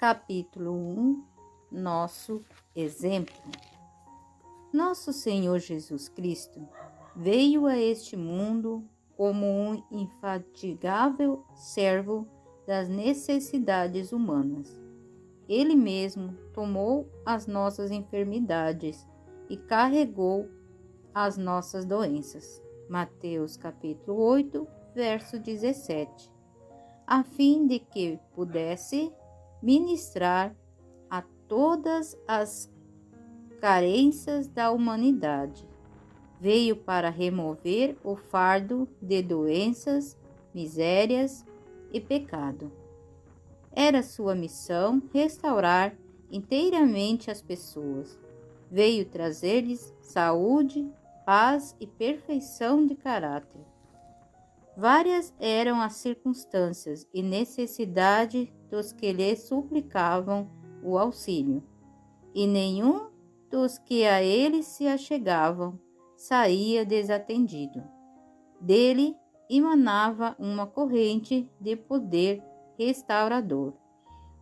Capítulo 1. Nosso exemplo. Nosso Senhor Jesus Cristo veio a este mundo como um infatigável servo das necessidades humanas. Ele mesmo tomou as nossas enfermidades e carregou as nossas doenças. Mateus capítulo 8, verso 17. A fim de que pudesse ministrar a todas as carências da humanidade. Veio para remover o fardo de doenças, misérias e pecado. Era sua missão restaurar inteiramente as pessoas. Veio trazer-lhes saúde, paz e perfeição de caráter. Várias eram as circunstâncias e necessidade dos que lhe suplicavam o auxílio, e nenhum dos que a ele se achegavam saía desatendido. Dele emanava uma corrente de poder restaurador,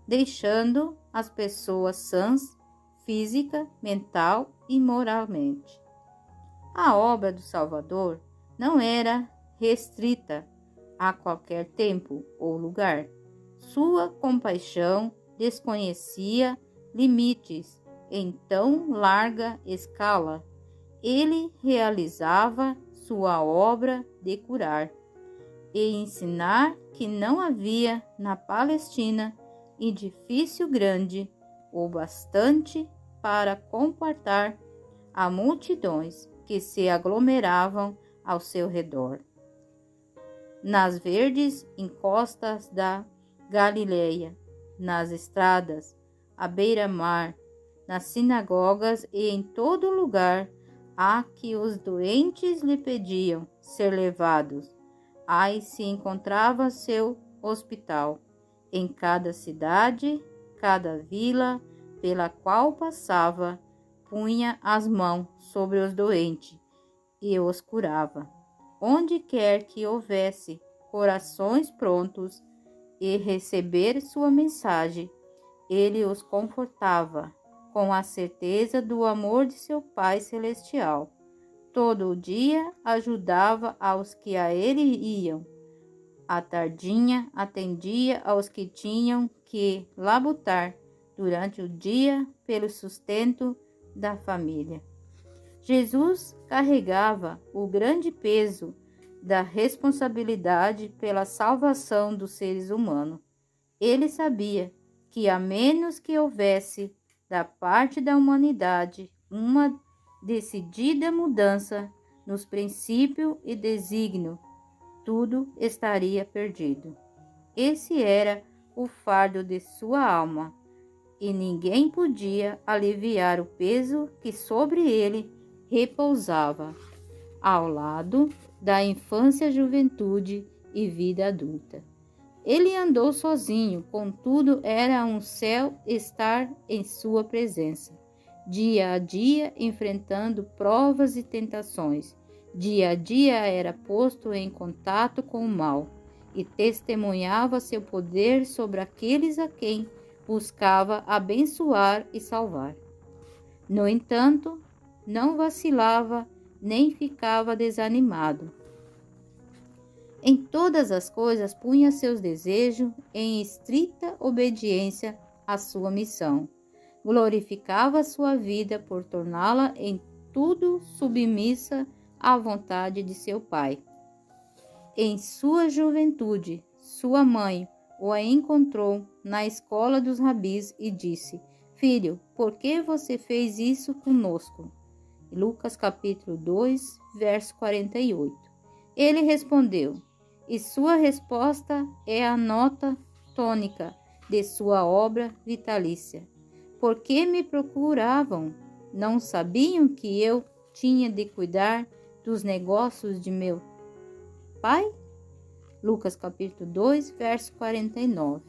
deixando as pessoas sãs física, mental e moralmente. A obra do Salvador não era restrita a qualquer tempo ou lugar. Sua compaixão desconhecia limites em tão larga escala. Ele realizava sua obra de curar e ensinar que não havia na Palestina edifício grande o bastante para comportar a multidões que se aglomeravam ao seu redor. Nas verdes encostas da Galileia, nas estradas, à beira-mar, nas sinagogas e em todo lugar a que os doentes lhe pediam ser levados, aí se encontrava seu hospital. Em cada cidade, cada vila pela qual passava, punha as mãos sobre os doentes e os curava. Onde quer que houvesse corações prontos e receber sua mensagem, ele os confortava com a certeza do amor de seu Pai Celestial. Todo o dia ajudava aos que a ele iam. À tardinha atendia aos que tinham que labutar durante o dia pelo sustento da família. Jesus carregava o grande peso da responsabilidade pela salvação dos seres humanos. Ele sabia que, a menos que houvesse da parte da humanidade uma decidida mudança nos princípios e desígnio, tudo estaria perdido. Esse era o fardo de sua alma, e ninguém podia aliviar o peso que sobre ele repousava, ao lado da infância, juventude e vida adulta. Ele andou sozinho, contudo era um céu estar em sua presença, dia a dia enfrentando provas e tentações. Dia a dia era posto em contato com o mal e testemunhava seu poder sobre aqueles a quem buscava abençoar e salvar. No entanto, não vacilava nem ficava desanimado. Em todas as coisas punha seus desejos em estrita obediência à sua missão. Glorificava sua vida por torná-la em tudo submissa à vontade de seu Pai. Em sua juventude, sua mãe o encontrou na escola dos rabis e disse: Filho, por que você fez isso conosco? Lucas capítulo 2, verso 48. Ele respondeu, e sua resposta é a nota tônica de sua obra vitalícia. Por que me procuravam? Não sabiam que eu tinha de cuidar dos negócios de meu Pai? Lucas capítulo 2, verso 49.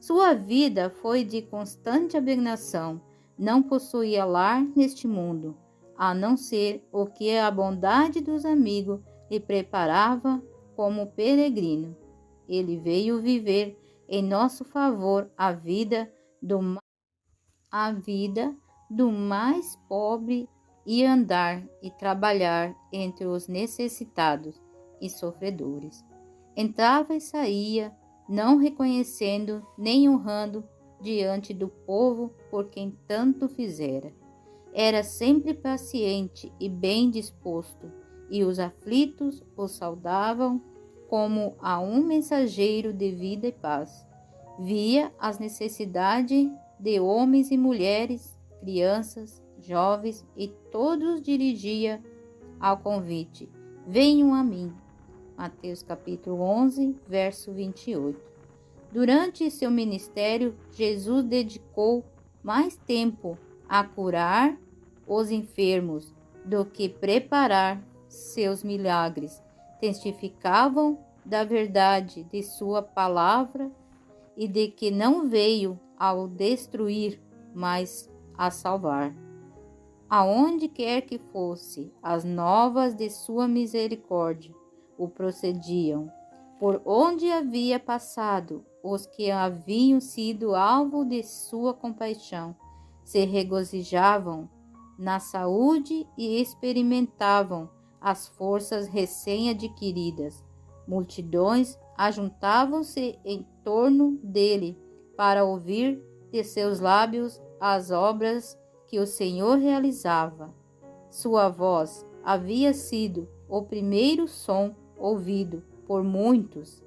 Sua vida foi de constante abnegação. Não possuía lar neste mundo, a não ser o que a bondade dos amigos lhe preparava como peregrino. Ele veio viver em nosso favor a vida a vida do mais pobre e andar e trabalhar entre os necessitados e sofredores. Entrava e saía, não reconhecendo nem honrando diante do povo por quem tanto fizera. Era sempre paciente e bem disposto, e os aflitos o saudavam como a um mensageiro de vida e paz. Via as necessidades de homens e mulheres, crianças, jovens, e todos dirigia ao convite: venham a mim. Mateus capítulo 11, verso 28. Durante seu ministério, Jesus dedicou mais tempo a curar os enfermos do que preparar seus milagres. Testificavam da verdade de sua palavra e de que não veio ao destruir, mas a salvar. Aonde quer que fosse, as novas de sua misericórdia o procediam. Por onde havia passado, os que haviam sido alvo de sua compaixão se regozijavam na saúde e experimentavam as forças recém-adquiridas. Multidões ajuntavam-se em torno dele para ouvir de seus lábios as obras que o Senhor realizava. Sua voz havia sido o primeiro som ouvido por muitos,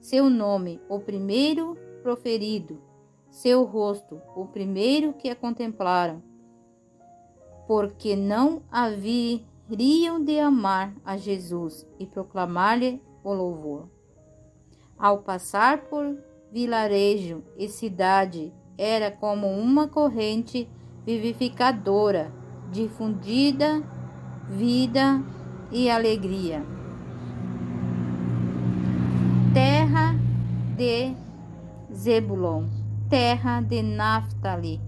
seu nome o primeiro proferido, seu rosto o primeiro que a contemplaram, porque não haveriam de amar a Jesus e proclamar-lhe o louvor. Ao passar por vilarejo e cidade, era como uma corrente vivificadora, difundida vida e alegria. Terra de Zebulon, terra de Naftali,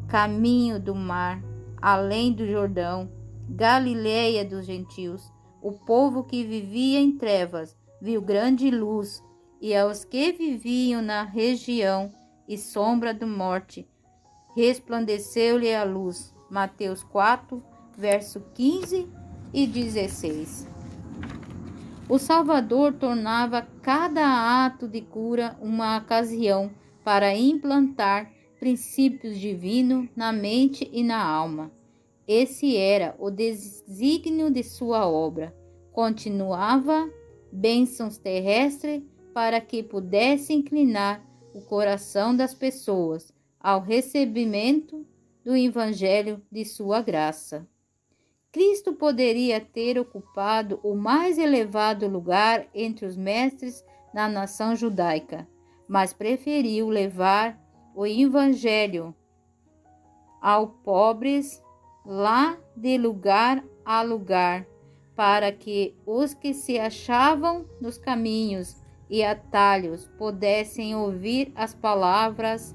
caminho do mar, além do Jordão, Galileia dos gentios, o povo que vivia em trevas viu grande luz, e aos que viviam na região e sombra da morte, resplandeceu-lhe a luz. Mateus 4, verso 15 e 16. O Salvador tornava cada ato de cura uma ocasião para implantar princípios divinos na mente e na alma. Esse era o desígnio de sua obra. Continuava bênçãos terrestres para que pudesse inclinar o coração das pessoas ao recebimento do Evangelho de sua graça. Cristo poderia ter ocupado o mais elevado lugar entre os mestres da nação judaica, mas preferiu levar o Evangelho aos pobres lá de lugar a lugar, para que os que se achavam nos caminhos e atalhos pudessem ouvir as palavras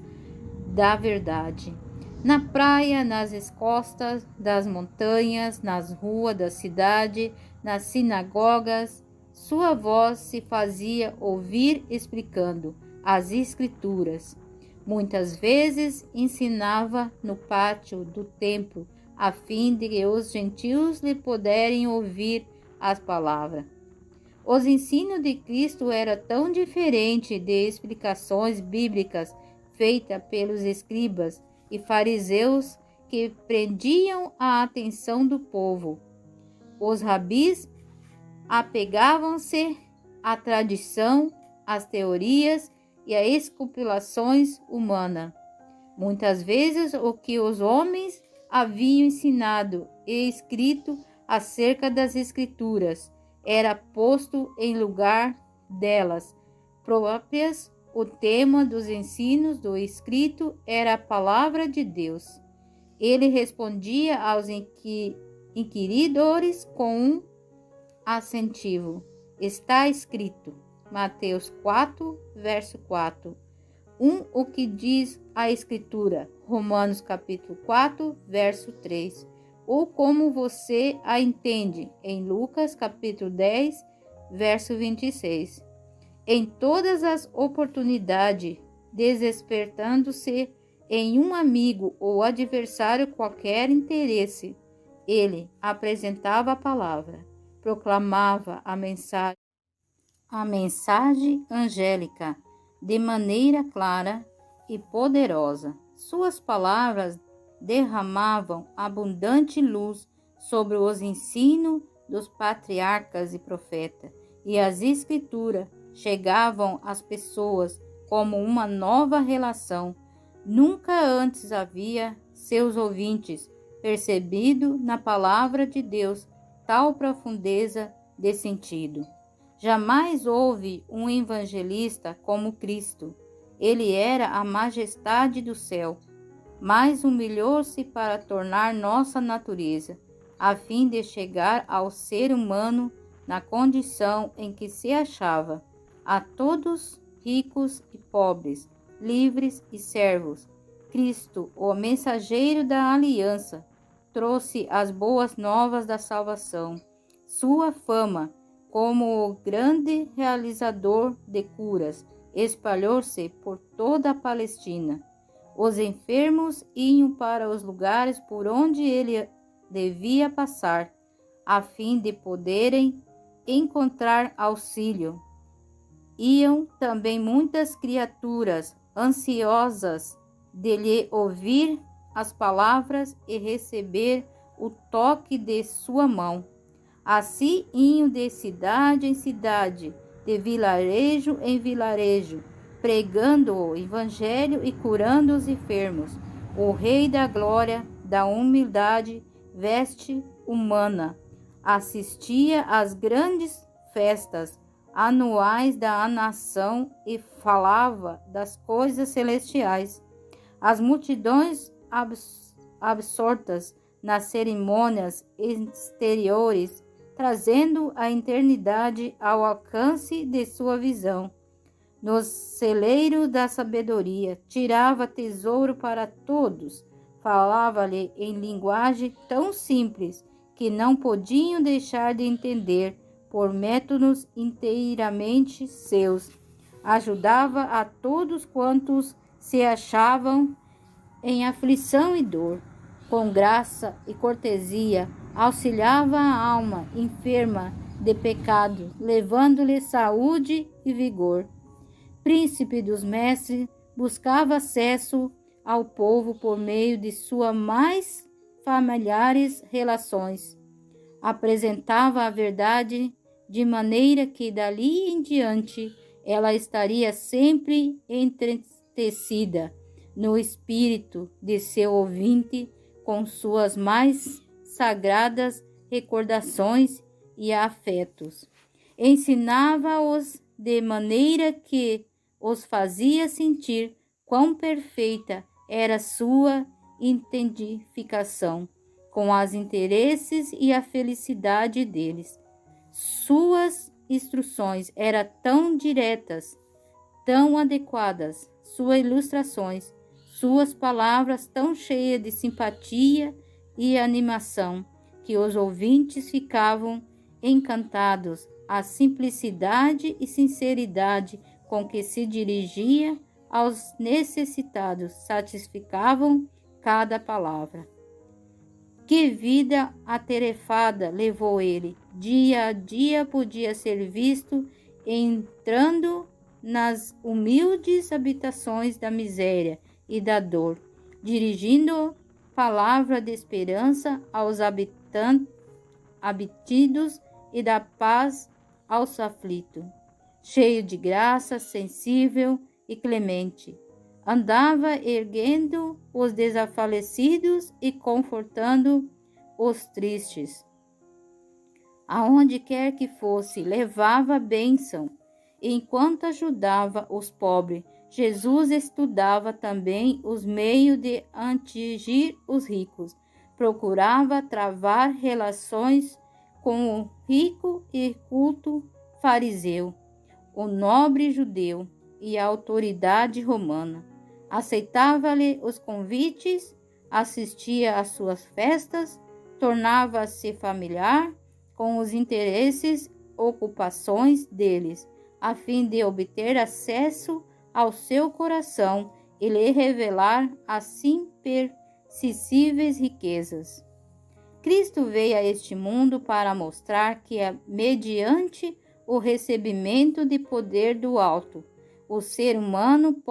da verdade. Na praia, nas encostas das montanhas, nas ruas da cidade, nas sinagogas, sua voz se fazia ouvir explicando as Escrituras. Muitas vezes ensinava no pátio do templo, a fim de que os gentios lhe puderem ouvir as palavras. Os ensinos de Cristo eram tão diferentes de explicações bíblicas feitas pelos escribas e fariseus que prendiam a atenção do povo. Os rabis apegavam-se à tradição, às teorias e às especulações humanas. Muitas vezes o que os homens haviam ensinado e escrito acerca das Escrituras era posto em lugar delas próprias. O tema dos ensinos do escrito era a palavra de Deus. Ele respondia aos inquiridores com um assentivo. Está escrito. Mateus 4, verso 4. O que diz a Escritura. Romanos capítulo 4, verso 3. Ou como você a entende, em Lucas capítulo 10, verso 26. Em todas as oportunidades, despertando-se em um amigo ou adversário qualquer interesse, ele apresentava a palavra, proclamava a mensagem angélica de maneira clara e poderosa. Suas palavras derramavam abundante luz sobre os ensinos dos patriarcas e profetas, e as escrituras chegavam às pessoas como uma nova relação. Nunca antes havia seus ouvintes percebido na palavra de Deus tal profundeza de sentido. Jamais houve um evangelista como Cristo. Ele era a majestade do céu, mas humilhou-se para tornar nossa natureza, a fim de chegar ao ser humano na condição em que se achava, a todos, ricos e pobres, livres e servos. Cristo, o mensageiro da aliança, trouxe as boas novas da salvação. Sua fama, como o grande realizador de curas, espalhou-se por toda a Palestina. Os enfermos iam para os lugares por onde ele devia passar, a fim de poderem encontrar auxílio. Iam também muitas criaturas ansiosas de lhe ouvir as palavras e receber o toque de sua mão. Assim iam de cidade em cidade, de vilarejo em vilarejo, pregando o evangelho e curando os enfermos. O Rei da Glória, da humildade, veste humana, assistia às grandes festas anuais da nação e falava das coisas celestiais. As multidões absortas nas cerimônias exteriores, trazendo a eternidade ao alcance de sua visão. Nos celeiros da sabedoria, tirava tesouro para todos, falava-lhe em linguagem tão simples que não podiam deixar de entender por métodos inteiramente seus. Ajudava a todos quantos se achavam em aflição e dor. Com graça e cortesia, auxiliava a alma enferma de pecado, levando-lhe saúde e vigor. Príncipe dos mestres, buscava acesso ao povo por meio de suas mais familiares relações. Apresentava a verdade de maneira que dali em diante ela estaria sempre entretecida no espírito de seu ouvinte com suas mais sagradas recordações e afetos. Ensinava-os de maneira que os fazia sentir quão perfeita era sua identificação com os interesses e a felicidade deles. Suas instruções eram tão diretas, tão adequadas, suas ilustrações, suas palavras tão cheias de simpatia e animação, que os ouvintes ficavam encantados. A simplicidade e sinceridade com que se dirigia aos necessitados satisfaziam cada palavra. Que vida atarefada levou ele! Dia a dia podia ser visto entrando nas humildes habitações da miséria e da dor, dirigindo palavra de esperança aos abatidos e da paz aos aflitos. Cheio de graça, sensível e clemente, andava erguendo os desfalecidos e confortando os tristes. Aonde quer que fosse, levava bênção. Enquanto ajudava os pobres, Jesus estudava também os meios de atingir os ricos. Procurava travar relações com o rico e culto fariseu, o nobre judeu e a autoridade romana. Aceitava-lhe os convites, assistia às suas festas, tornava-se familiar com os interesses, ocupações deles, a fim de obter acesso ao seu coração e lhe revelar as imperecíveis riquezas. Cristo veio a este mundo para mostrar que, mediante o recebimento de poder do alto, o ser humano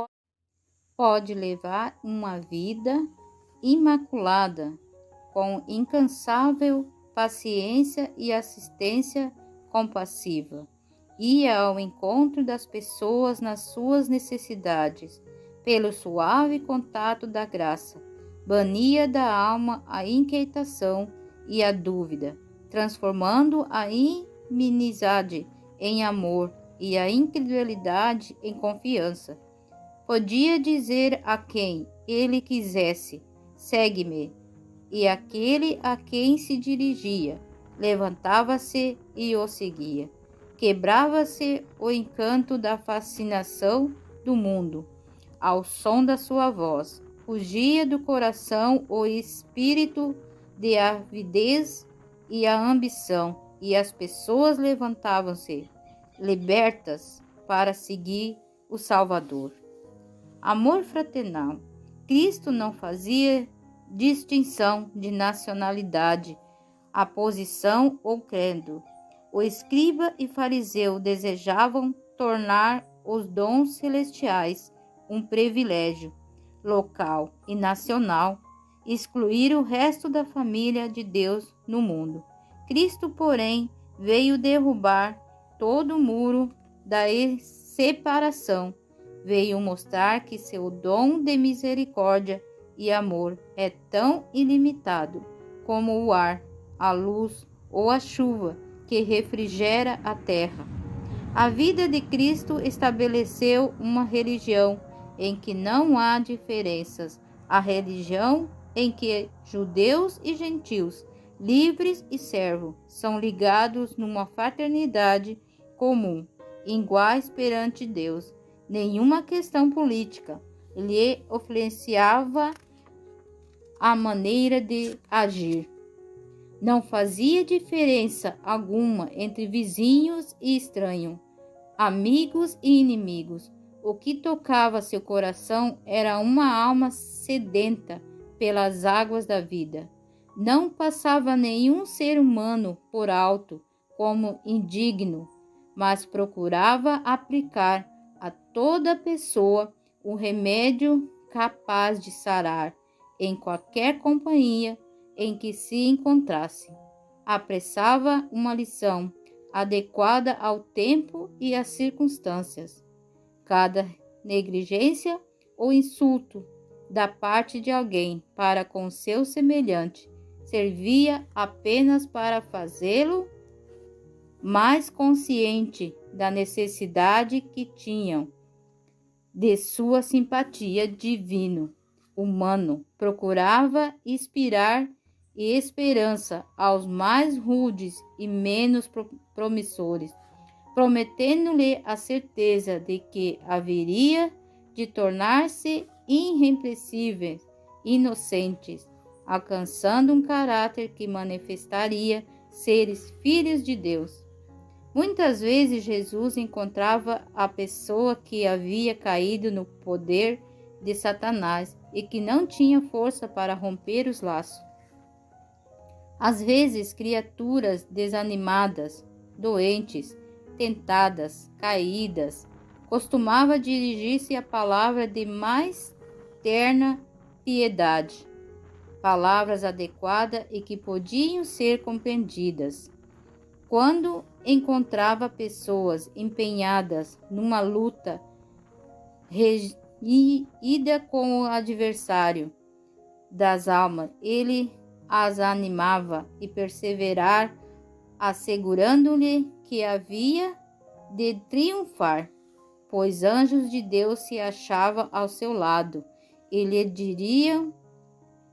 pode levar uma vida imaculada, com incansável paciência e assistência compassiva. Ia ao encontro das pessoas nas suas necessidades, pelo suave contato da graça, bania da alma a inquietação e a dúvida, transformando a inimizade em amor e a incredulidade em confiança. Podia dizer a quem ele quisesse: segue-me, e aquele a quem se dirigia levantava-se e o seguia. Quebrava-se o encanto da fascinação do mundo ao som da sua voz. Fugia do coração o espírito de avidez e a ambição, e as pessoas levantavam-se, libertas, para seguir o Salvador. Amor fraternal. Cristo não fazia distinção de nacionalidade, a posição ou credo. O escriba e fariseu desejavam tornar os dons celestiais um privilégio local e nacional, excluir o resto da família de Deus no mundo. Cristo, porém, veio derrubar todo o muro da separação, veio mostrar que seu dom de misericórdia e amor é tão ilimitado como o ar, a luz ou a chuva que refrigera a terra. A vida de Cristo estabeleceu uma religião em que não há diferenças, a religião em que judeus e gentios, livres e servos, são ligados numa fraternidade comum, iguais perante Deus. Nenhuma questão política lhe influenciava a maneira de agir. Não fazia diferença alguma entre vizinhos e estranhos, amigos e inimigos. O que tocava seu coração era uma alma sedenta pelas águas da vida. Não passava nenhum ser humano por alto como indigno, mas procurava aplicar a toda pessoa o remédio capaz de sarar em qualquer companhia em que se encontrasse. Apressava uma lição adequada ao tempo e às circunstâncias. Cada negligência ou insulto da parte de alguém para com seu semelhante servia apenas para fazê-lo mais consciente da necessidade que tinham de sua simpatia divino-humano. Procurava inspirar e esperança aos mais rudes e menos promissores, prometendo-lhe a certeza de que haveria de tornar-se irrepreensíveis, inocentes, alcançando um caráter que manifestaria seres filhos de Deus. Muitas vezes Jesus encontrava a pessoa que havia caído no poder de Satanás e que não tinha força para romper os laços. Às vezes, criaturas desanimadas, doentes, tentadas, caídas, costumava dirigir-se a palavra de mais terna piedade, palavras adequadas e que podiam ser compreendidas. Quando encontrava pessoas empenhadas numa luta reñida com o adversário das almas, ele as animava e perseverar, assegurando-lhe que havia de triunfar, pois anjos de Deus se achavam ao seu lado e lhe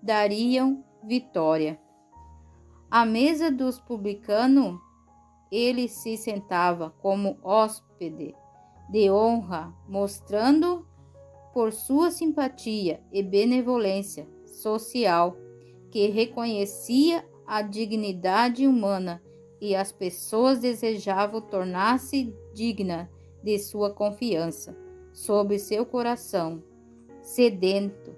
dariam vitória. À mesa dos publicanos, ele se sentava como hóspede de honra, mostrando por sua simpatia e benevolência social que reconhecia a dignidade humana e as pessoas desejavam tornar-se dignas de sua confiança. Sobre seu coração sedento.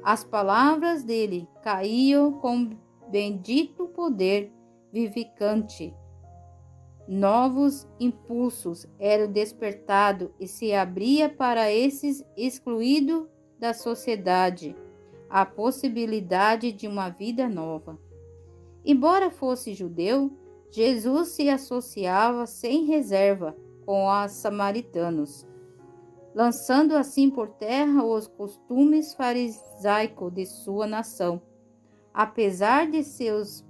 As palavras dele caíam com bendito poder vivificante. Novos impulsos eram despertados e se abria para esses excluídos da sociedade a possibilidade de uma vida nova. Embora fosse judeu, Jesus se associava sem reserva com os samaritanos, lançando assim por terra os costumes farisaicos de sua nação. Apesar de seus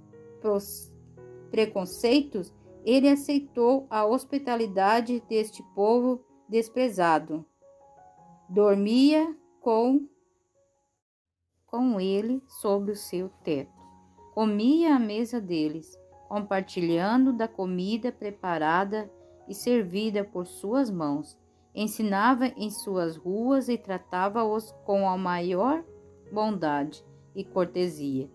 preconceitos, ele aceitou a hospitalidade deste povo desprezado. Dormia com ele sobre o seu teto. Comia à mesa deles, compartilhando da comida preparada e servida por suas mãos. Ensinava em suas ruas e tratava-os com a maior bondade e cortesia,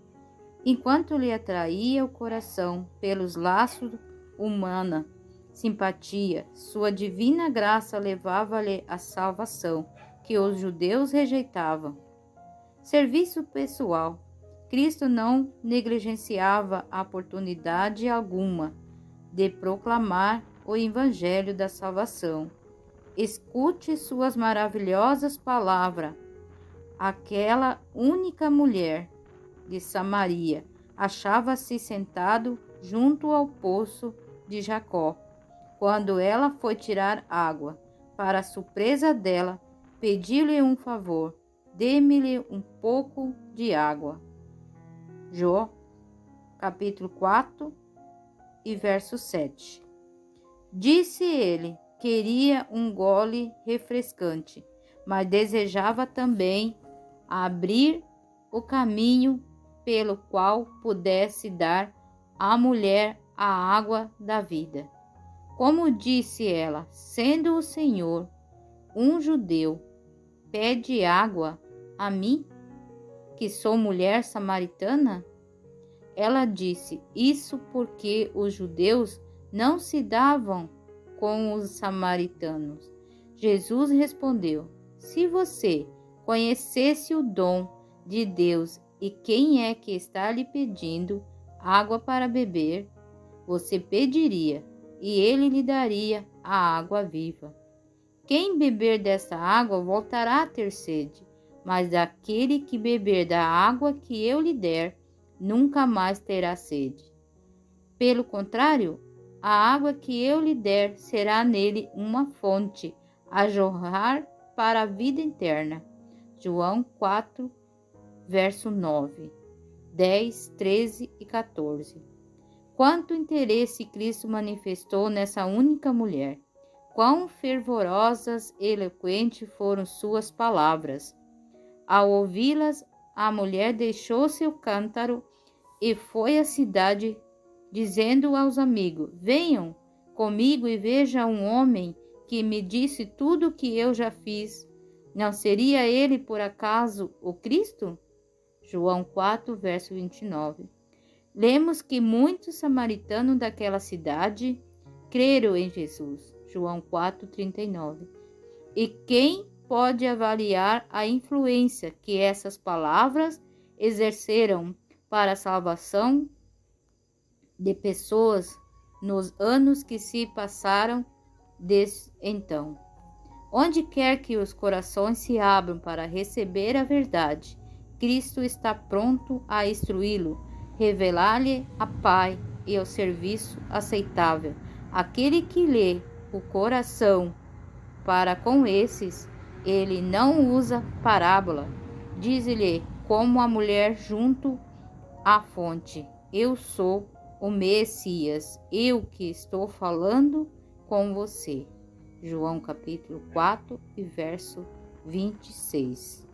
enquanto lhe atraía o coração pelos laços humana simpatia. Sua divina graça levava-lhe a salvação que os judeus rejeitavam. Serviço pessoal. Cristo não negligenciava a oportunidade alguma de proclamar o evangelho da salvação. Escute suas maravilhosas palavras. Aquela única mulher de Samaria achava-se sentado junto ao poço de Jacó. Quando ela foi tirar água, para surpresa dela, pediu-lhe um favor: dê-me-lhe um pouco de água. Jó, capítulo 4 e verso 7. Disse ele: queria um gole refrescante, mas desejava também abrir o caminho pelo qual pudesse dar à mulher a água da vida. Como disse ela, sendo o Senhor um judeu, pede água a mim, que sou mulher samaritana? Ela disse isso porque os judeus não se davam com os samaritanos. Jesus respondeu: se você conhecesse o dom de Deus e quem é que está lhe pedindo água para beber, você pediria e ele lhe daria a água viva. Quem beber dessa água voltará a ter sede, mas daquele que beber da água que eu lhe der, nunca mais terá sede. Pelo contrário, a água que eu lhe der será nele uma fonte a jorrar para a vida eterna. João 4, verso 9, 10, 13 e 14. Quanto interesse Cristo manifestou nessa única mulher! Quão fervorosas e eloquentes foram suas palavras! Ao ouvi-las, a mulher deixou seu cântaro e foi à cidade, dizendo aos amigos: venham comigo e vejam um homem que me disse tudo o que eu já fiz. Não seria ele, por acaso, o Cristo? João 4, verso 29. Lemos que muitos samaritanos daquela cidade creram em Jesus. João 4, 39. E quem pode avaliar a influência que essas palavras exerceram para a salvação de pessoas nos anos que se passaram desde então? Onde quer que os corações se abram para receber a verdade, Cristo está pronto a instruí-lo, revelar-lhe a paz e o serviço aceitável. Aquele que lê o coração para com esses, ele não usa parábola. Diz-lhe como a mulher junto à fonte: eu sou o Messias, eu que estou falando com você. João capítulo 4 e verso 26.